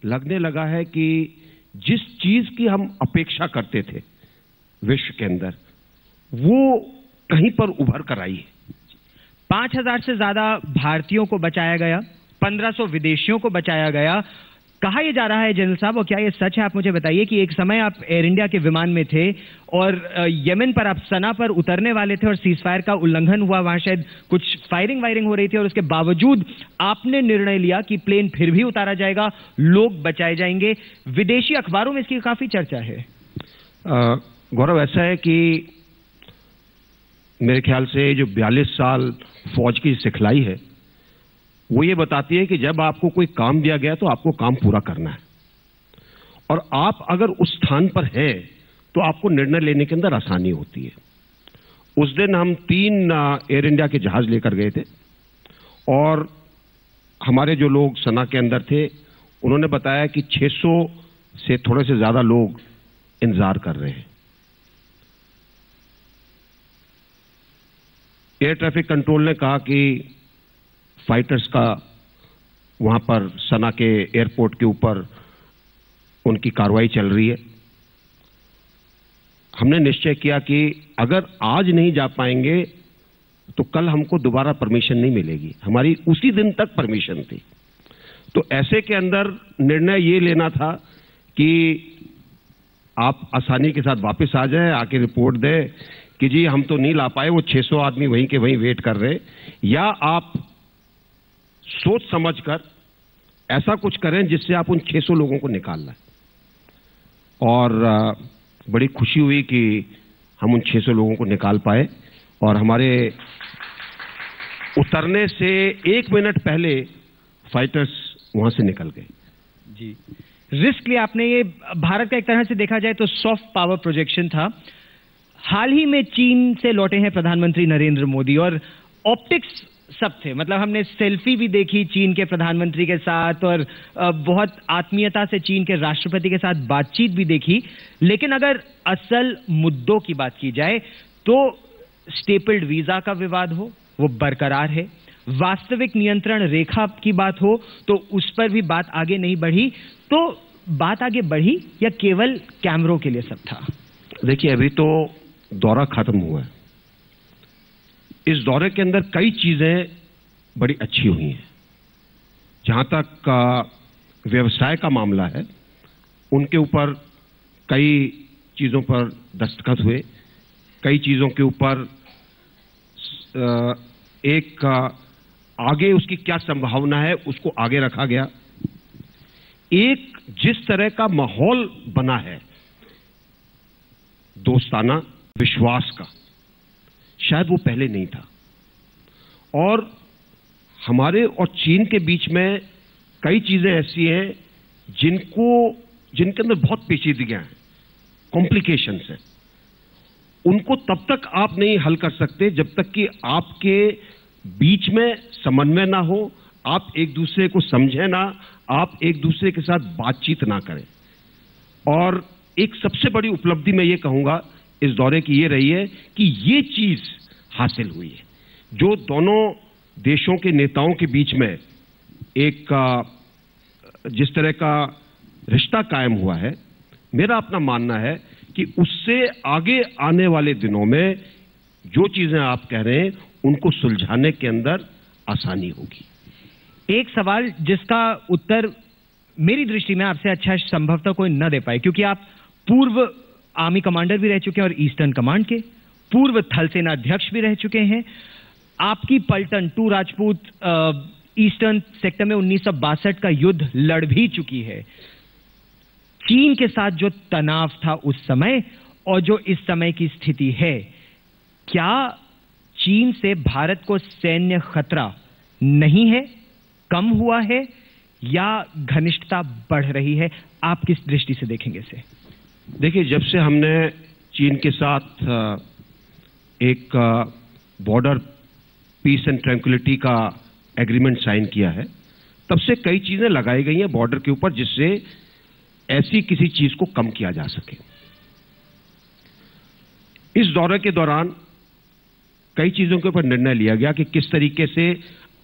लगने लगा है कि जिस चीज की हम अपेक्षा करते थे विश्व के अंदर, वो कहीं पर उभर कर आई है। 5,000 से ज्यादा भारतीयों को बचाया गया, 1,500 विदेशियों को बचाया गया। कहा यह जा रहा है जनरल साहब, और क्या यह सच है, आप मुझे बताइए, कि एक समय आप एयर इंडिया के विमान में थे और यमन पर आप सना पर उतरने वाले थे और सीज फायर का उल्लंघन हुआ, वहां शायद कुछ फायरिंग वायरिंग हो रही थी, और उसके बावजूद आपने निर्णय लिया कि प्लेन फिर भी उतारा जाएगा, लोग बचाए जाएंगे। विदेशी अखबारों में इसकी काफी चर्चा है। गौरव, ऐसा है कि मेरे ख्याल से जो 42 साल फौज की सिखलाई है वो ये बताती है कि जब आपको कोई काम दिया गया तो आपको काम पूरा करना है, और आप अगर उस स्थान पर हैं तो आपको निर्णय लेने के अंदर आसानी होती है। उस दिन हम 3 एयर इंडिया के जहाज लेकर गए थे, और हमारे जो लोग सना के अंदर थे उन्होंने बताया कि 600 से थोड़े से ज्यादा लोग इंतजार कर रहे हैं। एयर ट्रैफिक कंट्रोल ने कहा कि फाइटर्स का वहां पर सना के एयरपोर्ट के ऊपर उनकी कार्रवाई चल रही है। हमने निश्चय किया कि अगर आज नहीं जा पाएंगे तो कल हमको दोबारा परमिशन नहीं मिलेगी। हमारी उसी दिन तक परमिशन थी। तो ऐसे के अंदर निर्णय ये लेना था कि आप आसानी के साथ वापस आ जाएं, आके रिपोर्ट दें कि जी हम तो नहीं ला पाए, वो 600 आदमी वहीं के वहीं वेट कर रहे, या आप सोच समझकर ऐसा कुछ करें जिससे आप उन 600 लोगों को निकाल लाएं। और बड़ी खुशी हुई कि हम उन 600 लोगों को निकाल पाए, और हमारे उतरने से 1 मिनट पहले फाइटर्स वहां से निकल गए। जी, रिस्क लिया आपने। ये भारत का एक तरह से देखा जाए तो सॉफ्ट पावर प्रोजेक्शन था। हाल ही में चीन से लौटे हैं प्रधानमंत्री नरेंद्र मोदी, और ऑप्टिक्स सब थे, मतलब हमने सेल्फी भी देखी चीन के प्रधानमंत्री के साथ, और बहुत आत्मीयता से चीन के राष्ट्रपति के साथ बातचीत भी देखी। लेकिन अगर असल मुद्दों की बात की जाए तो स्टेपल्ड वीजा का विवाद हो, वो बरकरार है। वास्तविक नियंत्रण रेखा की बात हो तो उस पर भी बात आगे नहीं बढ़ी। तो बात आगे बढ़ी या केवल कैमरों के लिए सब था? देखिए, अभी तो दौरा खत्म हुआ है। इस दौरे के अंदर कई चीजें बड़ी अच्छी हुई हैं। जहां तक व्यवसाय का मामला है, उनके ऊपर कई चीजों पर दस्तखत हुए, कई चीजों के ऊपर एक आगे उसकी क्या संभावना है उसको आगे रखा गया। एक जिस तरह का माहौल बना है दोस्ताना विश्वास का, शायद वो पहले नहीं था। और हमारे और चीन के बीच में कई चीजें ऐसी हैं जिनके अंदर बहुत पेचीदगियां हैं, कॉम्प्लिकेशंस हैं। उनको तब तक आप नहीं हल कर सकते जब तक कि आपके बीच में समन्वय ना हो, आप एक दूसरे को समझें ना, आप एक दूसरे के साथ बातचीत ना करें। और एक सबसे बड़ी उपलब्धि मैं ये कहूंगा इस दौरे की ये रही है कि ये चीज हासिल हुई है, जो दोनों देशों के नेताओं के बीच में एक जिस तरह का रिश्ता कायम हुआ है। मेरा अपना मानना है कि उससे आगे आने वाले दिनों में जो चीजें आप कह रहे हैं उनको सुलझाने के अंदर आसानी होगी। एक सवाल जिसका उत्तर मेरी दृष्टि में आपसे अच्छा संभवतः कोई न दे पाए, क्योंकि आप पूर्व आर्मी कमांडर भी रह चुके हैं और ईस्टर्न कमांड के पूर्व थल सेना अध्यक्ष भी रह चुके हैं। आपकी पलटन 2 राजपूत ईस्टर्न सेक्टर में 1962 का युद्ध लड़ भी चुकी है। चीन के साथ जो तनाव था उस समय और जो इस समय की स्थिति है, क्या चीन से भारत को सैन्य खतरा नहीं है, कम हुआ है, या घनिष्ठता बढ़ रही है? आप किस दृष्टि से देखेंगे इसे? देखिए, जब से हमने चीन के साथ एक बॉर्डर पीस एंड ट्रैंक्विलिटी का एग्रीमेंट साइन किया है, तब से कई चीजें लगाई गई हैं बॉर्डर के ऊपर जिससे ऐसी किसी चीज को कम किया जा सके। इस दौरे के दौरान कई चीजों के ऊपर निर्णय लिया गया कि किस तरीके से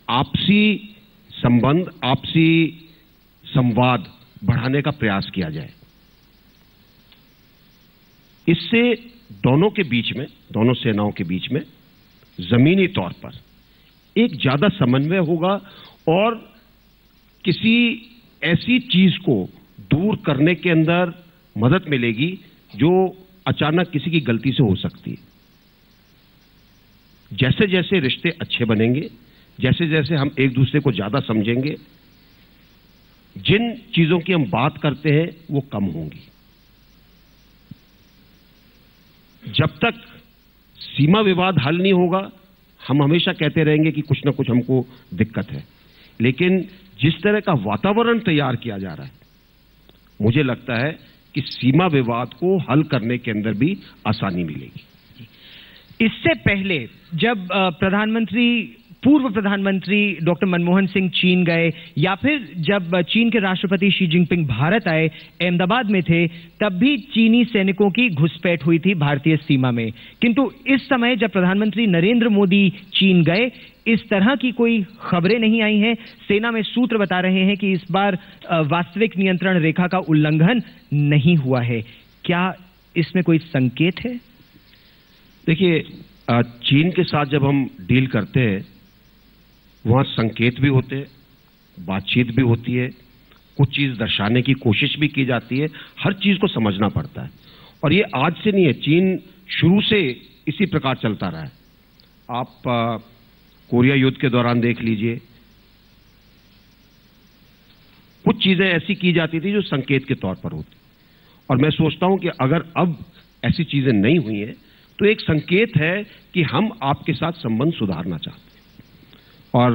आपसी संबंध, आपसी संवाद बढ़ाने का प्रयास किया जाए। इससे दोनों के बीच में, दोनों सेनाओं के बीच में जमीनी तौर पर एक ज्यादा समन्वय होगा और किसी ऐसी चीज को दूर करने के अंदर मदद मिलेगी जो अचानक किसी की गलती से हो सकती है। जैसे जैसे रिश्ते अच्छे बनेंगे, जैसे जैसे हम एक दूसरे को ज्यादा समझेंगे, जिन चीजों की हम बात करते हैं वो कम होंगी। जब तक सीमा विवाद हल नहीं होगा, हम हमेशा कहते रहेंगे कि कुछ ना कुछ हमको दिक्कत है। लेकिन जिस तरह का वातावरण तैयार किया जा रहा है, मुझे लगता है कि सीमा विवाद को हल करने के अंदर भी आसानी मिलेगी। इससे पहले जब पूर्व प्रधानमंत्री डॉक्टर मनमोहन सिंह चीन गए, या फिर जब चीन के राष्ट्रपति शी जिनपिंग भारत आए, अहमदाबाद में थे, तब भी चीनी सैनिकों की घुसपैठ हुई थी भारतीय सीमा में। किंतु इस समय जब प्रधानमंत्री नरेंद्र मोदी चीन गए, इस तरह की कोई खबरें नहीं आई हैं। सेना में सूत्र बता रहे हैं कि इस बार वास्तविक नियंत्रण रेखा का उल्लंघन नहीं हुआ है। क्या इसमें कोई संकेत है? देखिए, चीन के साथ जब हम डील करते हैं, वहां संकेत भी होते हैं, बातचीत भी होती है, कुछ चीज दर्शाने की कोशिश भी की जाती है। हर चीज को समझना पड़ता है और ये आज से नहीं है, चीन शुरू से इसी प्रकार चलता रहा है। आप कोरिया युद्ध के दौरान देख लीजिए, कुछ चीजें ऐसी की जाती थी जो संकेत के तौर पर होती, और मैं सोचता हूं कि अगर अब ऐसी चीजें नहीं हुई हैं तो एक संकेत है कि हम आपके साथ संबंध सुधारना चाहते हैं। और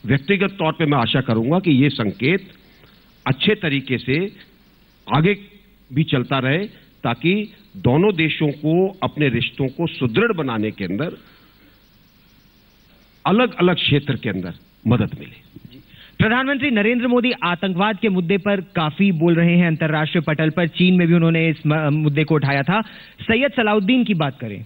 व्यक्तिगत तौर पे मैं आशा करूंगा कि ये संकेत अच्छे तरीके से आगे भी चलता रहे, ताकि दोनों देशों को अपने रिश्तों को सुदृढ़ बनाने के अंदर अलग अलग क्षेत्र के अंदर मदद मिले। प्रधानमंत्री नरेंद्र मोदी आतंकवाद के मुद्दे पर काफी बोल रहे हैं अंतर्राष्ट्रीय पटल पर। चीन में भी उन्होंने इस मुद्दे को उठाया था। सैयद सलाउद्दीन की बात करें,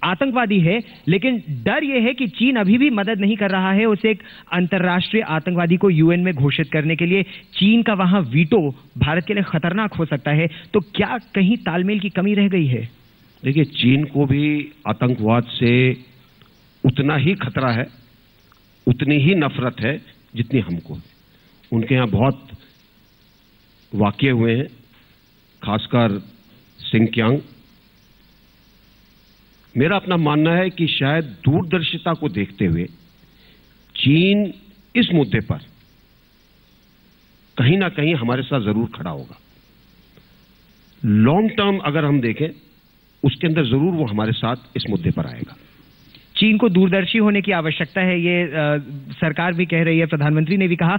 आतंकवादी है, लेकिन डर यह है कि चीन अभी भी मदद नहीं कर रहा है उसे एक अंतर्राष्ट्रीय आतंकवादी को यूएन में घोषित करने के लिए। चीन का वहां वीटो भारत के लिए खतरनाक हो सकता है। तो क्या कहीं तालमेल की कमी रह गई है? देखिए, चीन को भी आतंकवाद से उतना ही खतरा है, उतनी ही नफरत है जितनी हमको है। उनके यहां बहुत वाकये हुए हैं, खासकर सिंकियांग। मेरा अपना मानना है कि शायद दूरदर्शिता को देखते हुए चीन इस मुद्दे पर कहीं ना कहीं हमारे साथ जरूर खड़ा होगा। लॉन्ग टर्म अगर हम देखें, उसके अंदर जरूर वो हमारे साथ इस मुद्दे पर आएगा। चीन को दूरदर्शी होने की आवश्यकता है, ये सरकार भी कह रही है, प्रधानमंत्री ने भी कहा।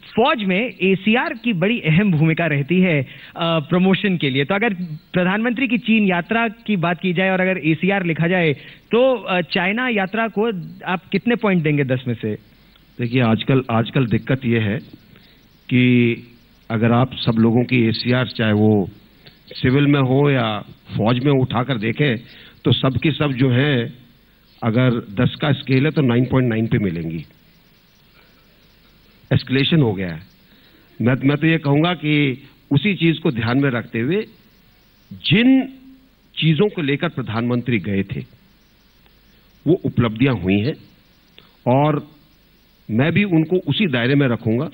फौज में एसीआर की बड़ी अहम भूमिका रहती है प्रमोशन के लिए। तो अगर प्रधानमंत्री की चीन यात्रा की बात की जाए और अगर एसीआर लिखा जाए, तो चाइना यात्रा को आप कितने पॉइंट देंगे 10 में से? देखिए, आजकल दिक्कत यह है कि अगर आप सब लोगों की एसीआर, चाहे वो सिविल में हो या फौज में, उठाकर देखें तो सबकी सब जो है, अगर 10 का स्केल है तो 9.9 पे मिलेंगी। एस्केलेशन हो गया है। मैं तो ये कहूंगा कि उसी चीज को ध्यान में रखते हुए जिन चीजों को लेकर प्रधानमंत्री गए थे वो उपलब्धियां हुई हैं, और मैं भी उनको उसी दायरे में रखूंगा,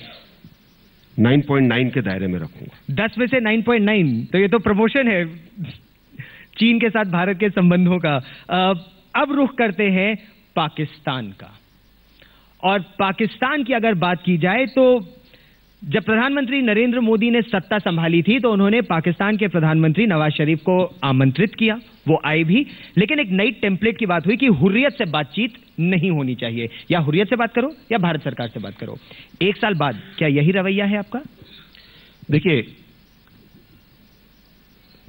9.9 के दायरे में रखूंगा। 10 में से 9.9, तो ये तो प्रमोशन है चीन के साथ भारत के संबंधों का। अब रुख करते हैं पाकिस्तान का, और पाकिस्तान की अगर बात की जाए तो जब प्रधानमंत्री नरेंद्र मोदी ने सत्ता संभाली थी तो उन्होंने पाकिस्तान के प्रधानमंत्री नवाज शरीफ को आमंत्रित किया, वो आए भी, लेकिन एक नई टेम्पलेट की बात हुई कि हुर्रियत से बातचीत नहीं होनी चाहिए, या हुर्रियत से बात करो या भारत सरकार से बात करो। 1 साल बाद क्या यही रवैया है आपका? देखिए,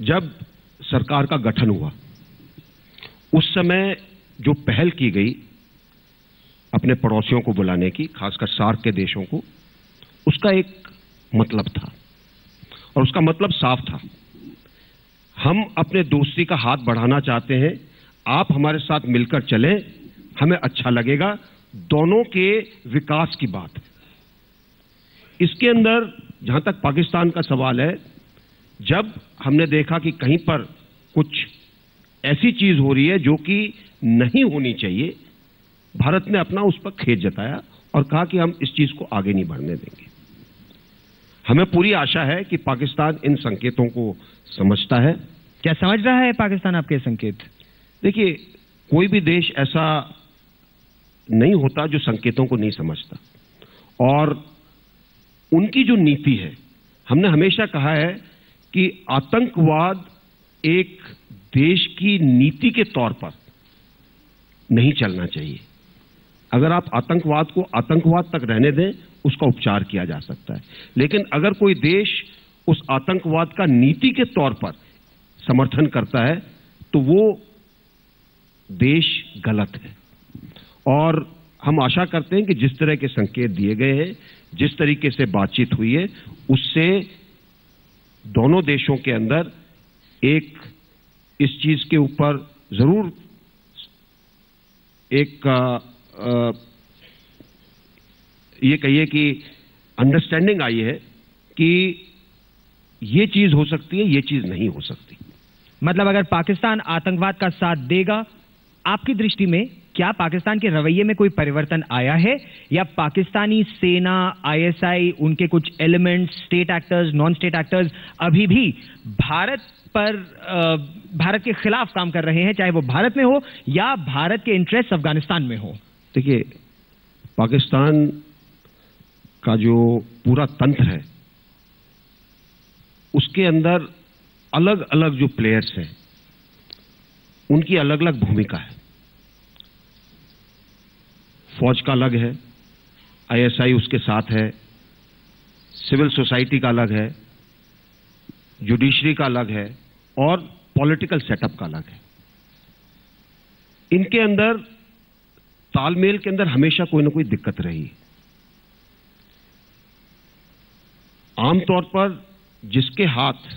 जब सरकार का गठन हुआ उस समय जो पहल की गई अपने पड़ोसियों को बुलाने की, खासकर सार्क के देशों को, उसका एक मतलब था, और उसका मतलब साफ था। हम अपने दोस्ती का हाथ बढ़ाना चाहते हैं, आप हमारे साथ मिलकर चलें, हमें अच्छा लगेगा, दोनों के विकास की बात है। इसके अंदर जहां तक पाकिस्तान का सवाल है, जब हमने देखा कि कहीं पर कुछ ऐसी चीज हो रही है जो कि नहीं होनी चाहिए, भारत ने अपना उस पर खेद जताया और कहा कि हम इस चीज को आगे नहीं बढ़ने देंगे। हमें पूरी आशा है कि पाकिस्तान इन संकेतों को समझता है। क्या समझ रहा है पाकिस्तान आपके संकेत? देखिए, कोई भी देश ऐसा नहीं होता जो संकेतों को नहीं समझता, और उनकी जो नीति है, हमने हमेशा कहा है कि आतंकवाद एक देश की नीति के तौर पर नहीं चलना चाहिए। अगर आप आतंकवाद को आतंकवाद तक रहने दें, उसका उपचार किया जा सकता है, लेकिन अगर कोई देश उस आतंकवाद का नीति के तौर पर समर्थन करता है तो वो देश गलत है। और हम आशा करते हैं कि जिस तरह के संकेत दिए गए हैं, जिस तरीके से बातचीत हुई है, उससे दोनों देशों के अंदर एक इस चीज के ऊपर जरूर एक ये कहिए कि अंडरस्टैंडिंग आई है कि ये चीज हो सकती है, ये चीज नहीं हो सकती। मतलब अगर पाकिस्तान आतंकवाद का साथ देगा, आपकी दृष्टि में क्या पाकिस्तान के रवैये में कोई परिवर्तन आया है, या पाकिस्तानी सेना, आईएसआई, उनके कुछ elements, state actors, non state actors अभी भी भारत के खिलाफ काम कर रहे हैं, चाहे वो भारत में हो या भारत के इंटरेस्ट अफगानिस्तान में हो? देखिए, पाकिस्तान का जो पूरा तंत्र है, उसके अंदर अलग अलग जो प्लेयर्स हैं, उनकी अलग अलग भूमिका है। फौज का अलग है, आईएसआई उसके साथ है, सिविल सोसाइटी का अलग है, जुडिशरी का अलग है, और पॉलिटिकल सेटअप का अलग है। इनके अंदर तालमेल के अंदर हमेशा कोई ना कोई दिक्कत रही। आमतौर पर जिसके हाथ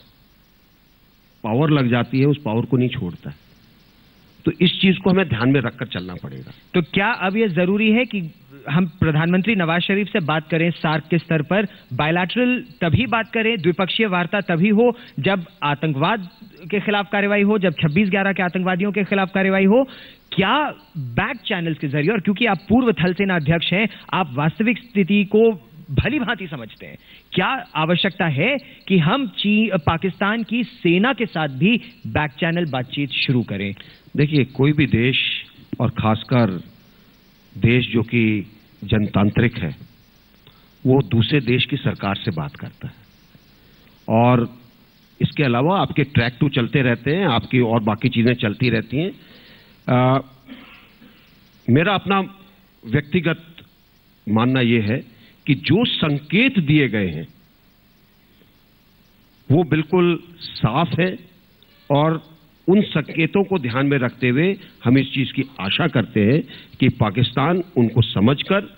पावर लग जाती है, उस पावर को नहीं छोड़ता है। तो इस चीज को हमें ध्यान में रखकर चलना पड़ेगा। तो क्या अब यह जरूरी है कि हम प्रधानमंत्री नवाज शरीफ से बात करें सार्क के स्तर पर, बायलैटरल तभी बात करें, द्विपक्षीय वार्ता तभी हो जब आतंकवाद के खिलाफ कार्रवाई हो, जब 26/11 के आतंकवादियों के खिलाफ कार्रवाई हो? क्या बैक चैनल्स के जरिए, और क्योंकि आप पूर्व थल सेना अध्यक्ष हैं, आप वास्तविक स्थिति को भली भांति समझते हैं, क्या आवश्यकता है कि हम पाकिस्तान की सेना के साथ भी बैक चैनल बातचीत शुरू करें? देखिए, कोई भी देश, और खासकर देश जो कि जनतांत्रिक है, वो दूसरे देश की सरकार से बात करता है। और इसके अलावा आपके ट्रैक टू चलते रहते हैं, आपकी और बाकी चीजें चलती रहती हैं। मेरा अपना व्यक्तिगत मानना यह है कि जो संकेत दिए गए हैं वो बिल्कुल साफ है, और उन संकेतों को ध्यान में रखते हुए हम इस चीज की आशा करते हैं कि पाकिस्तान उनको समझकर,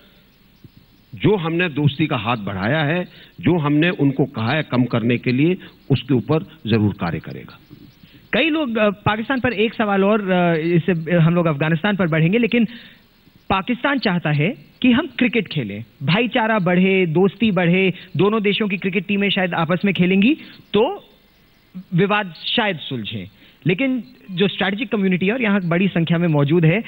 जो हमने दोस्ती का हाथ बढ़ाया है, जो हमने उनको कहा है कम करने के लिए, उसके ऊपर जरूर कार्य करेगा। कई लोग पाकिस्तान पर एक सवाल और, इससे हम लोग अफगानिस्तान पर बढ़ेंगे, लेकिन पाकिस्तान चाहता है कि हम क्रिकेट खेलें, भाईचारा बढ़े, दोस्ती बढ़े, दोनों देशों की क्रिकेट टीमें शायद आपस में खेलेंगी तो विवाद शायद सुलझे। लेकिन जो स्ट्रैटेजिक कम्युनिटी है, और यहां बड़ी संख्या में मौजूद है,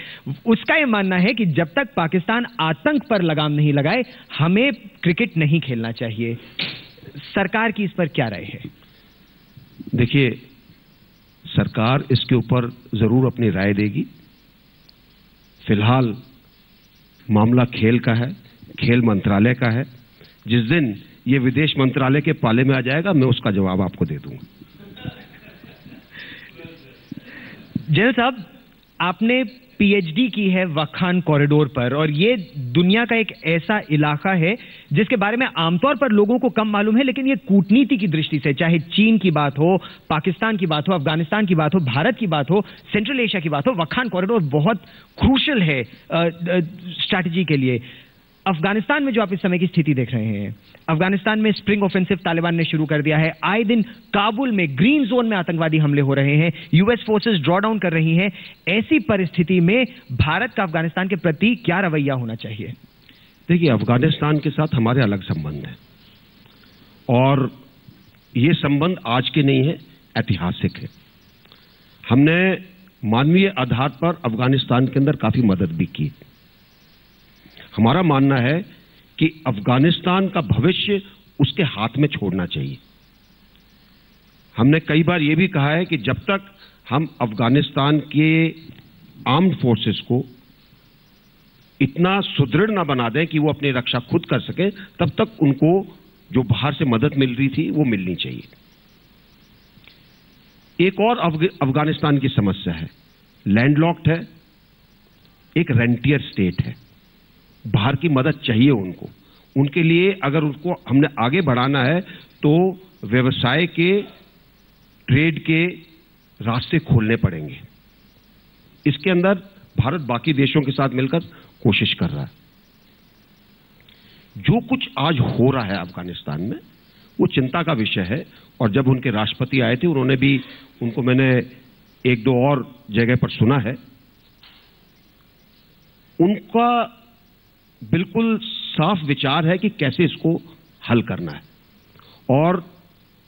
उसका यह मानना है कि जब तक पाकिस्तान आतंक पर लगाम नहीं लगाए, हमें क्रिकेट नहीं खेलना चाहिए। सरकार की इस पर क्या राय है? देखिए, सरकार इसके ऊपर जरूर अपनी राय देगी। फिलहाल मामला खेल का है, खेल मंत्रालय का है। जिस दिन ये विदेश मंत्रालय के पाले में आ जाएगा, मैं उसका जवाब आपको दे दूंगा। जनरल साहब, आपने पीएचडी की है वाखान कॉरिडोर पर, और ये दुनिया का एक ऐसा इलाका है जिसके बारे में आमतौर पर लोगों को कम मालूम है, लेकिन ये कूटनीति की दृष्टि से, चाहे चीन की बात हो, पाकिस्तान की बात हो, अफगानिस्तान की बात हो, भारत की बात हो, सेंट्रल एशिया की बात हो, वाखान कॉरिडोर बहुत क्रूशल है स्ट्रैटेजी के लिए। अफगानिस्तान में जो आप इस समय की स्थिति देख रहे हैं, अफगानिस्तान में स्प्रिंग ऑफेंसिव तालिबान ने शुरू कर दिया है, आए दिन काबुल में ग्रीन जोन में आतंकवादी हमले हो रहे हैं, यूएस फोर्सेस ड्रॉ डाउन कर रही हैं। ऐसी परिस्थिति में भारत का अफगानिस्तान के प्रति क्या रवैया होना चाहिए? देखिए, अफगानिस्तान के साथ हमारे अलग संबंध हैं, और ये संबंध आज के नहीं है, ऐतिहासिक है। हमने मानवीय आधार पर अफगानिस्तान के अंदर काफी मदद भी की। हमारा मानना है कि अफगानिस्तान का भविष्य उसके हाथ में छोड़ना चाहिए। हमने कई बार यह भी कहा है कि जब तक हम अफगानिस्तान के आर्म्ड फोर्सेस को इतना सुदृढ़ ना बना दें कि वो अपनी रक्षा खुद कर सके, तब तक उनको जो बाहर से मदद मिल रही थी वो मिलनी चाहिए। एक और अफगानिस्तान की समस्या है, लैंडलॉक्ड है, एक रेंटियर स्टेट है, बाहर की मदद चाहिए उनको। उनके लिए अगर उनको हमने आगे बढ़ाना है तो व्यवसाय के, ट्रेड के रास्ते खोलने पड़ेंगे। इसके अंदर भारत बाकी देशों के साथ मिलकर कोशिश कर रहा है। जो कुछ आज हो रहा है अफगानिस्तान में वो चिंता का विषय है, और जब उनके राष्ट्रपति आए थे उन्होंने भी, उनको मैंने एक दो और जगह पर सुना है, उनका बिल्कुल साफ विचार है कि कैसे इसको हल करना है, और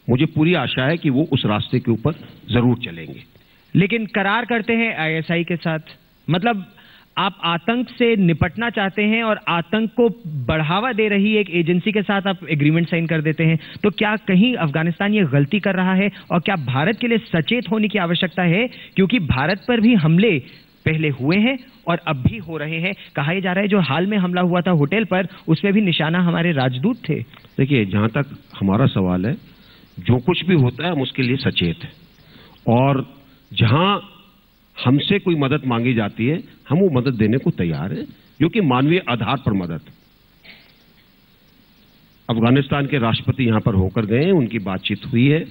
मुझे पूरी आशा है कि वो उस रास्ते के ऊपर जरूर चलेंगे। लेकिन करार करते हैं आईएसआई के साथ, मतलब आप आतंक से निपटना चाहते हैं और आतंक को बढ़ावा दे रही एक एजेंसी के साथ आप एग्रीमेंट साइन कर देते हैं, तो क्या कहीं अफगानिस्तान ये गलती कर रहा है? और क्या भारत के लिए सचेत होने की आवश्यकता है? क्योंकि भारत पर भी हमले पहले हुए हैं और अब भी हो रहे हैं। कहा जा रहा है जो हाल में हमला हुआ था होटल पर, उसमें भी निशाना हमारे राजदूत थे। देखिए, जहां तक हमारा सवाल है, जो कुछ भी होता है हम उसके लिए सचेत हैं, और जहां हमसे कोई मदद मांगी जाती है हम वो मदद देने को तैयार हैं, जो कि मानवीय आधार पर मदद। अफगानिस्तान के राष्ट्रपति यहां पर होकर गए हैं, उनकी बातचीत हुई है,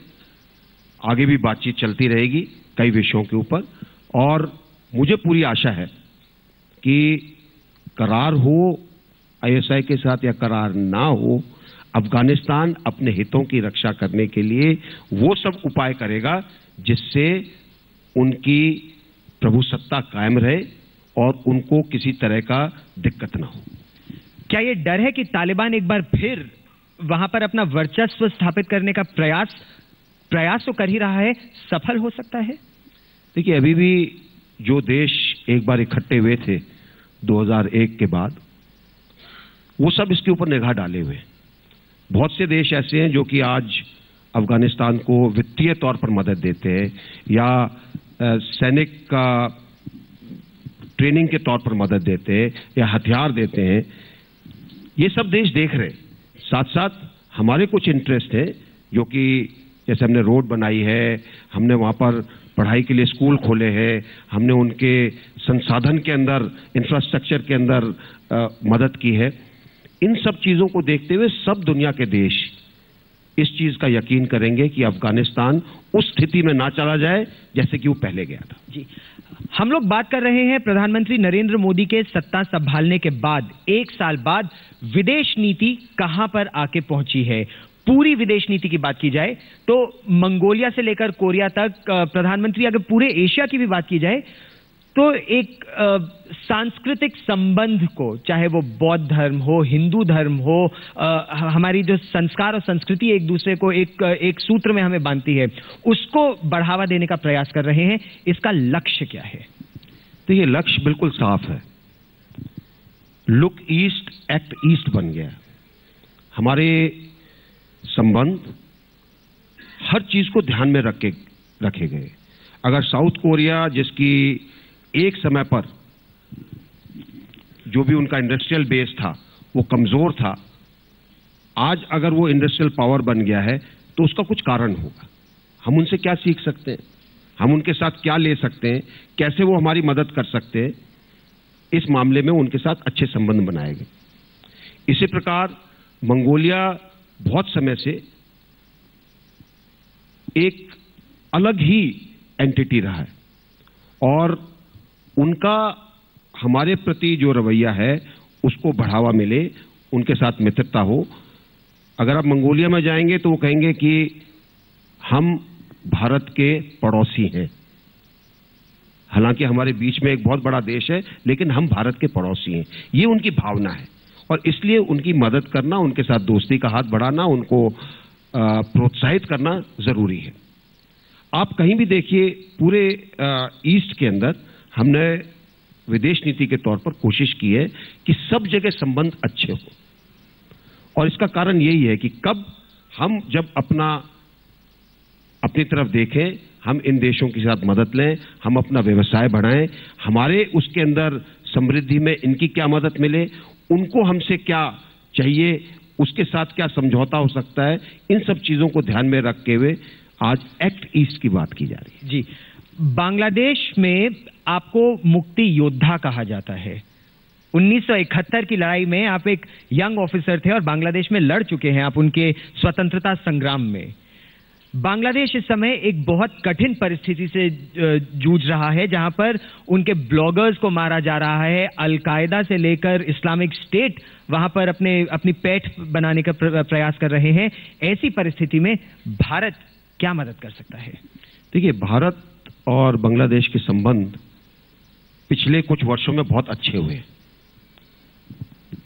आगे भी बातचीत चलती रहेगी कई विषयों के ऊपर, और मुझे पूरी आशा है कि करार हो आईएसआई के साथ या करार ना हो, अफगानिस्तान अपने हितों की रक्षा करने के लिए वो सब उपाय करेगा जिससे उनकी प्रभुसत्ता कायम रहे और उनको किसी तरह का दिक्कत ना हो। क्या ये डर है कि तालिबान एक बार फिर वहां पर अपना वर्चस्व स्थापित करने का प्रयास तो कर ही रहा है, सफल हो सकता है? देखिए, अभी भी जो देश एक बार इकट्ठे हुए थे 2001 के बाद, वो सब इसके ऊपर निगाह डाले हुए। बहुत से देश ऐसे हैं जो कि आज अफगानिस्तान को वित्तीय तौर पर मदद देते हैं या सैनिक का ट्रेनिंग के तौर पर मदद देते हैं या हथियार देते हैं। ये सब देश देख रहे। साथ साथ हमारे कुछ इंटरेस्ट है, जो कि जैसे हमने रोड बनाई है, हमने वहाँ पर पढ़ाई के लिए स्कूल खोले हैं, हमने उनके संसाधन के अंदर, इंफ्रास्ट्रक्चर के अंदर मदद की है। इन सब चीज़ों को देखते हुए सब दुनिया के देश इस चीज का यकीन करेंगे कि अफगानिस्तान उस स्थिति में ना चला जाए जैसे कि वो पहले गया था। जी, हम लोग बात कर रहे हैं प्रधानमंत्री नरेंद्र मोदी के सत्ता संभालने के बाद, एक साल बाद विदेश नीति कहां पर आके पहुंची है। पूरी विदेश नीति की बात की जाए तो मंगोलिया से लेकर कोरिया तक, प्रधानमंत्री अगर पूरे एशिया की भी बात की जाए तो एक सांस्कृतिक संबंध को, चाहे वो बौद्ध धर्म हो, हिंदू धर्म हो, हमारी जो संस्कार और संस्कृति एक दूसरे को एक सूत्र में हमें बांधती है, उसको बढ़ावा देने का प्रयास कर रहे हैं। इसका लक्ष्य क्या है? तो ये लक्ष्य बिल्कुल साफ है। लुक ईस्ट एक्ट ईस्ट बन गया। हमारे संबंध हर चीज को ध्यान में रखे गए। अगर साउथ कोरिया, जिसकी एक समय पर जो भी उनका इंडस्ट्रियल बेस था वो कमजोर था, आज अगर वो इंडस्ट्रियल पावर बन गया है तो उसका कुछ कारण होगा। हम उनसे क्या सीख सकते हैं, हम उनके साथ क्या ले सकते हैं, कैसे वो हमारी मदद कर सकते हैं, इस मामले में उनके साथ अच्छे संबंध बनाए गए। इसी प्रकार मंगोलिया बहुत समय से एक अलग ही एंटिटी रहा है, और उनका हमारे प्रति जो रवैया है उसको बढ़ावा मिले, उनके साथ मित्रता हो। अगर आप मंगोलिया में जाएंगे तो वो कहेंगे कि हम भारत के पड़ोसी हैं। हालांकि हमारे बीच में एक बहुत बड़ा देश है, लेकिन हम भारत के पड़ोसी हैं। ये उनकी भावना है, और इसलिए उनकी मदद करना, उनके साथ दोस्ती का हाथ बढ़ाना, उनको प्रोत्साहित करना जरूरी है। आप कहीं भी देखिए, पूरे ईस्ट के अंदर हमने विदेश नीति के तौर पर कोशिश की है कि सब जगह संबंध अच्छे हों, और इसका कारण यही है कि कब हम जब अपनी तरफ देखें, हम इन देशों के साथ मदद लें, हम अपना व्यवसाय बढ़ाएं, हमारे उसके अंदर समृद्धि में इनकी क्या मदद मिले, उनको हमसे क्या चाहिए, उसके साथ क्या समझौता हो सकता है, इन सब चीजों को ध्यान में रखते हुए आज एक्ट ईस्ट की बात की जा रही है। जी, बांग्लादेश में आपको मुक्ति योद्धा कहा जाता है। 1971 की लड़ाई में आप एक यंग ऑफिसर थे और बांग्लादेश में लड़ चुके हैं आप उनके स्वतंत्रता संग्राम में। बांग्लादेश इस समय एक बहुत कठिन परिस्थिति से जूझ रहा है, जहां पर उनके ब्लॉगर्स को मारा जा रहा है, अलकायदा से लेकर इस्लामिक स्टेट वहां पर अपनी पैठ बनाने का प्रयास कर रहे हैं। ऐसी परिस्थिति में भारत क्या मदद कर सकता है? देखिए, भारत और बांग्लादेश के संबंध पिछले कुछ वर्षों में बहुत अच्छे हुए।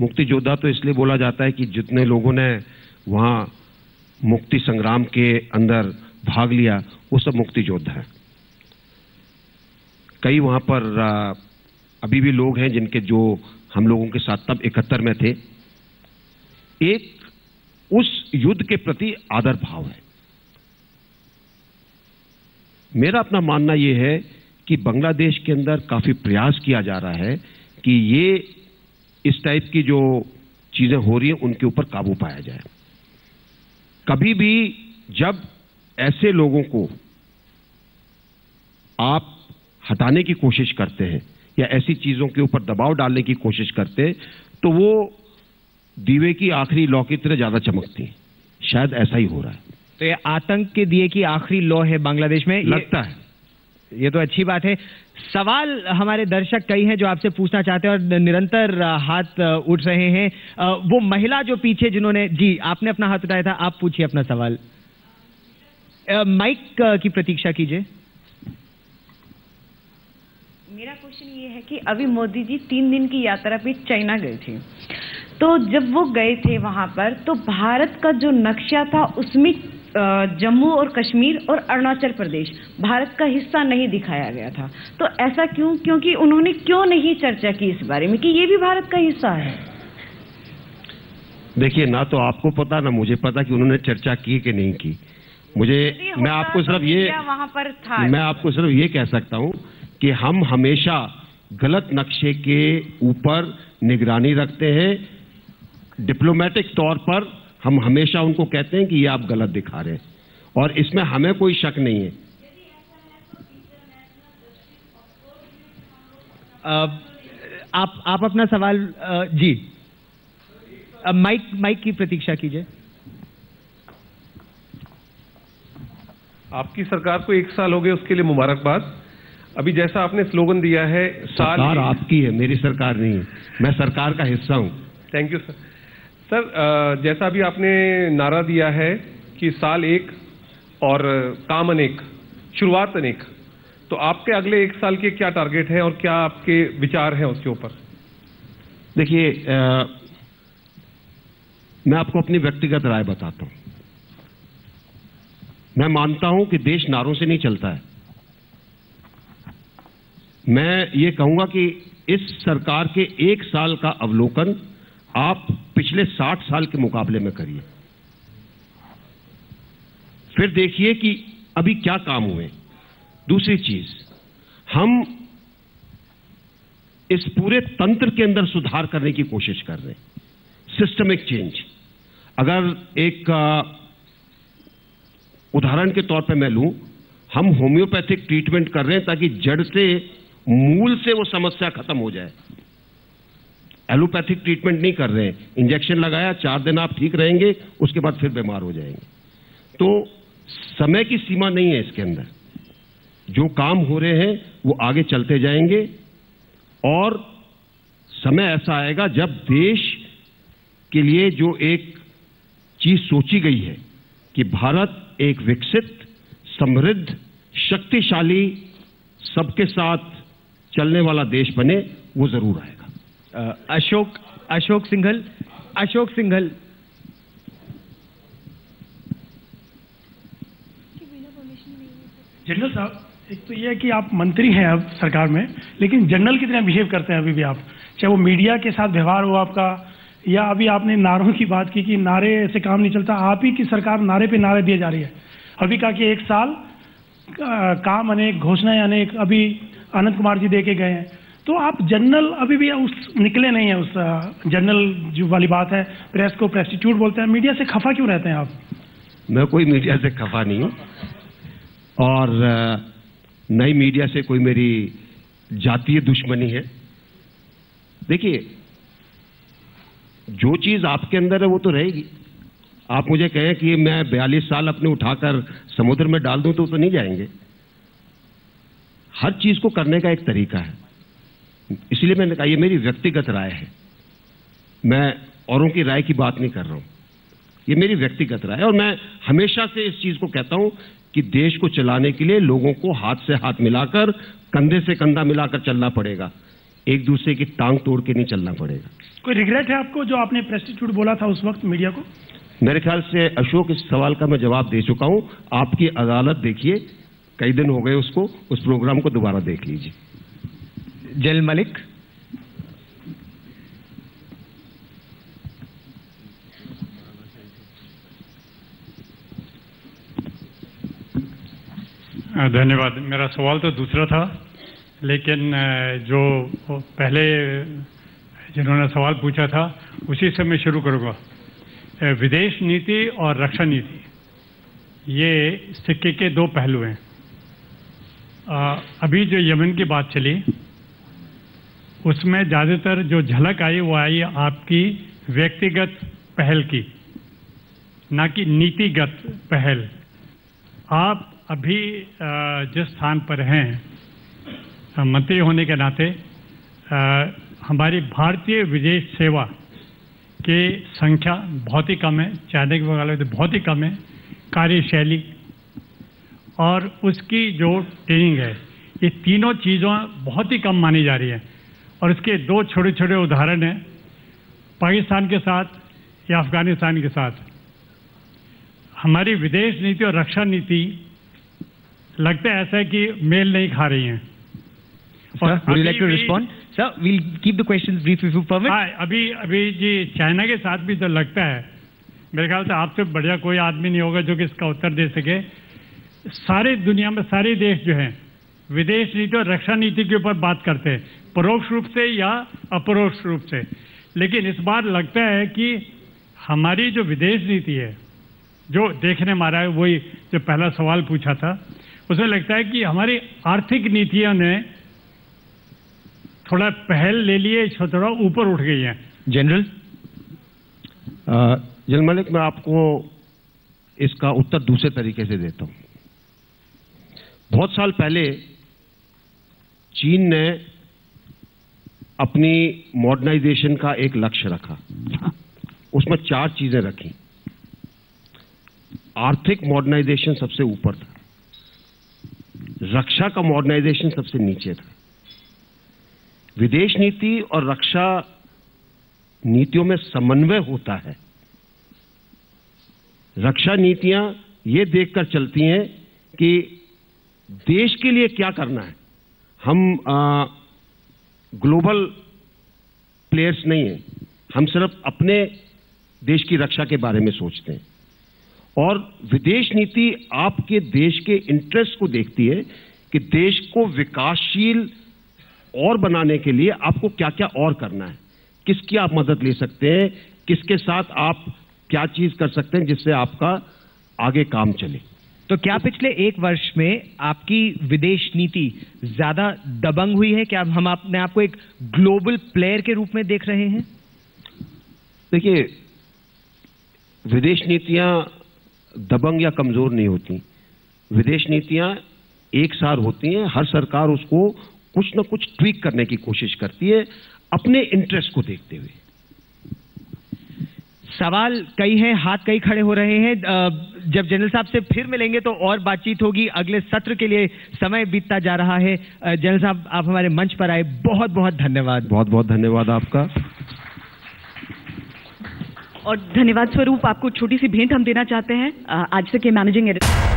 मुक्ति योद्धा तो इसलिए बोला जाता है कि जितने लोगों ने वहां मुक्ति संग्राम के अंदर भाग लिया वो सब मुक्ति योद्धा है। कई वहां पर अभी भी लोग हैं जिनके जो हम लोगों के साथ तब 71 में थे। एक उस युद्ध के प्रति आदर भाव है। मेरा अपना मानना यह है कि बांग्लादेश के अंदर काफी प्रयास किया जा रहा है कि ये इस टाइप की जो चीजें हो रही हैं उनके ऊपर काबू पाया जाए। कभी भी जब ऐसे लोगों को आप हटाने की कोशिश करते हैं या ऐसी चीजों के ऊपर दबाव डालने की कोशिश करते हैं तो वो दीवे की आखिरी लौ की तरह ज्यादा चमकती है। शायद ऐसा ही हो रहा है। तो ये आतंक के दिए की आखिरी लौ है बांग्लादेश में, लगता है। ये तो अच्छी बात है। सवाल हमारे दर्शक कई हैं जो आपसे पूछना चाहते हैं और निरंतर हाथ उठ रहे हैं। वो महिला जो पीछे जिन्होंने, जी आपने अपना हाथ उठाया था, आप पूछिए अपना सवाल। माइक की प्रतीक्षा कीजिए। मेरा क्वेश्चन ये है कि अभी मोदी जी 3 दिन की यात्रा पे चाइना गए थे, तो जब वो गए थे वहां पर तो भारत का जो नक्शा था उसमें जम्मू और कश्मीर और अरुणाचल प्रदेश भारत का हिस्सा नहीं दिखाया गया था। तो ऐसा क्यों? क्योंकि उन्होंने क्यों नहीं चर्चा की इस बारे में कि ये भी भारत का हिस्सा है? देखिए, ना तो आपको पता ना मुझे पता कि उन्होंने चर्चा की कि नहीं की। मैं आपको सिर्फ ये कह सकता हूं कि हम हमेशा गलत नक्शे के ऊपर निगरानी रखते हैं। डिप्लोमेटिक तौर पर हम हमेशा उनको कहते हैं कि ये आप गलत दिखा रहे हैं, और इसमें हमें कोई शक नहीं है। आप अपना सवाल जी माइक की प्रतीक्षा कीजिए। आपकी सरकार को 1 साल हो गए, उसके लिए मुबारकबाद। अभी जैसा आपने स्लोगन दिया है, सरकार आपकी है, मेरी सरकार नहीं है। मैं सरकार का हिस्सा हूं। Thank you sir. सर, जैसा अभी आपने नारा दिया है कि साल 1 और काम अनेक, शुरुआत अनेक, तो आपके अगले 1 साल के क्या टारगेट है और क्या आपके विचार हैं उसके ऊपर? देखिए, मैं आपको अपनी व्यक्तिगत राय बताता हूं। मैं मानता हूं कि देश नारों से नहीं चलता है। मैं ये कहूंगा कि इस सरकार के 1 साल का अवलोकन आप पिछले 60 साल के मुकाबले में करिए, फिर देखिए कि अभी क्या काम हुए। दूसरी चीज, हम इस पूरे तंत्र के अंदर सुधार करने की कोशिश कर रहे हैं, सिस्टमिक चेंज। अगर एक उदाहरण के तौर पे मैं लूं, हम होम्योपैथिक ट्रीटमेंट कर रहे हैं ताकि जड़ से, मूल से वो समस्या खत्म हो जाए। एलोपैथिक ट्रीटमेंट नहीं कर रहे हैं। इंजेक्शन लगाया, 4 दिन आप ठीक रहेंगे, उसके बाद फिर बीमार हो जाएंगे। तो समय की सीमा नहीं है इसके अंदर। जो काम हो रहे हैं वो आगे चलते जाएंगे, और समय ऐसा आएगा जब देश के लिए जो एक चीज सोची गई है कि भारत एक विकसित, समृद्ध, शक्तिशाली, सबके साथ चलने वाला देश बने, वो जरूर आएगा। अशोक सिंघल। जनरल साहब, एक तो ये है कि आप मंत्री हैं अब सरकार में, लेकिन जनरल की तरह बिहेव करते हैं अभी भी आप, चाहे वो मीडिया के साथ व्यवहार हो आपका, या अभी आपने नारों की बात की कि नारे से काम नहीं चलता, आप ही की सरकार नारे पे नारे दिए जा रही है। अभी कहा कि 1 साल काम अनेक, घोषणाएं अनेक, अभी आनंद कुमार जी दे के गए हैं, तो आप जनरल अभी भी उस निकले नहीं है, उस जनरल जो वाली बात है, प्रेस को प्रेस्टिट्यूट बोलते हैं, मीडिया से खफा क्यों रहते हैं आप? मैं कोई मीडिया से खफा नहीं हूं, और नई मीडिया से कोई मेरी जातीय दुश्मनी है। देखिए, जो चीज आपके अंदर है वो तो रहेगी। आप मुझे कहें कि मैं 42 साल अपने उठाकर समुद्र में डाल दूं तो नहीं जाएंगे। हर चीज को करने का एक तरीका है, इसलिए मैंने कहा ये मेरी व्यक्तिगत राय है, मैं औरों की राय की बात नहीं कर रहा हूं, ये मेरी व्यक्तिगत राय है। और मैं हमेशा से इस चीज को कहता हूं कि देश को चलाने के लिए लोगों को हाथ से हाथ मिलाकर, कंधे से कंधा मिलाकर चलना पड़ेगा, एक दूसरे की टांग तोड़ के नहीं चलना पड़ेगा। कोई रिग्रेट है आपको जो आपने प्रेस्टिट्यूट बोला था उस वक्त मीडिया को? मेरे ख्याल से अशोक, इस सवाल का मैं जवाब दे चुका हूं। आपकी अदालत देखिए, कई दिन हो गए उसको, उस प्रोग्राम को दोबारा देख लीजिए। जनरल मलिक। धन्यवाद। मेरा सवाल तो दूसरा था, लेकिन जो पहले जिन्होंने सवाल पूछा था उसी से मैं शुरू करूँगा। विदेश नीति और रक्षा नीति, ये सिक्के के दो पहलू हैं। अभी जो यमन की बात चली, उसमें ज़्यादातर जो झलक आई वो आई आपकी व्यक्तिगत पहल की, ना कि नीतिगत पहल। आप अभी जिस स्थान पर हैं मंत्री होने के नाते, हमारी भारतीय विदेश सेवा की संख्या बहुत ही कम है, चाइना के मुकाबले तो बहुत ही कम है, कार्यशैली और उसकी जो ट्रेनिंग है, ये तीनों चीज़ों बहुत ही कम मानी जा रही है। और इसके दो छोटे छोटे उदाहरण हैं, पाकिस्तान के साथ या अफगानिस्तान के साथ। हमारी विदेश नीति और रक्षा नीति लगता है ऐसा है कि मेल नहीं खा रही हैं। Would you like to respond? Sir, we'll keep the questions brief if you permit. हाँ, अभी जी चाइना के साथ भी तो लगता है, मेरे ख्याल से आपसे बढ़िया कोई आदमी नहीं होगा जो कि इसका उत्तर दे सके। सारे दुनिया में सारे देश जो हैं विदेश नीति और रक्षा नीति के ऊपर बात करते हैं, परोक्ष रूप से या अपरोक्ष रूप से। लेकिन इस बार लगता है कि हमारी जो विदेश नीति है, जो देखने में आ रहा है, वही जो पहला सवाल पूछा था, उसमें लगता है कि हमारी आर्थिक नीतियों ने थोड़ा पहल ले लिए, थोड़ा ऊपर उठ गई हैं। जनरल जनरल मलिक, मैं आपको इसका उत्तर दूसरे तरीके से देता हूं। बहुत साल पहले चीन ने अपनी मॉडर्नाइजेशन का एक लक्ष्य रखा, उसमें 4 चीजें रखी। आर्थिक मॉडर्नाइजेशन सबसे ऊपर था, रक्षा का मॉडर्नाइजेशन सबसे नीचे था। विदेश नीति और रक्षा नीतियों में समन्वय होता है। रक्षा नीतियां ये देखकर चलती हैं कि देश के लिए क्या करना है। हम ग्लोबल प्लेयर्स नहीं हैं, हम सिर्फ अपने देश की रक्षा के बारे में सोचते हैं। और विदेश नीति आपके देश के इंटरेस्ट को देखती है कि देश को विकासशील और बनाने के लिए आपको क्या क्या और करना है, किसकी आप मदद ले सकते हैं, किसके साथ आप क्या चीज कर सकते हैं जिससे आपका आगे काम चले। तो क्या पिछले 1 वर्ष में आपकी विदेश नीति ज्यादा दबंग हुई है? क्या हम अपने आपको एक ग्लोबल प्लेयर के रूप में देख रहे हैं? देखिए, विदेश नीतियां दबंग या कमजोर नहीं होती। विदेश नीतियां एक सार होती हैं, हर सरकार उसको कुछ न कुछ ट्वीक करने की कोशिश करती है अपने इंटरेस्ट को देखते हुए। सवाल कई हैं, हाथ कई खड़े हो रहे हैं। जब जनरल साहब से फिर मिलेंगे तो और बातचीत होगी। अगले सत्र के लिए समय बीतता जा रहा है। जनरल साहब, आप हमारे मंच पर आए, बहुत बहुत धन्यवाद। बहुत बहुत धन्यवाद आपका। और धन्यवाद स्वरूप आपको छोटी सी भेंट हम देना चाहते हैं आज तक के मैनेजिंग एडिटर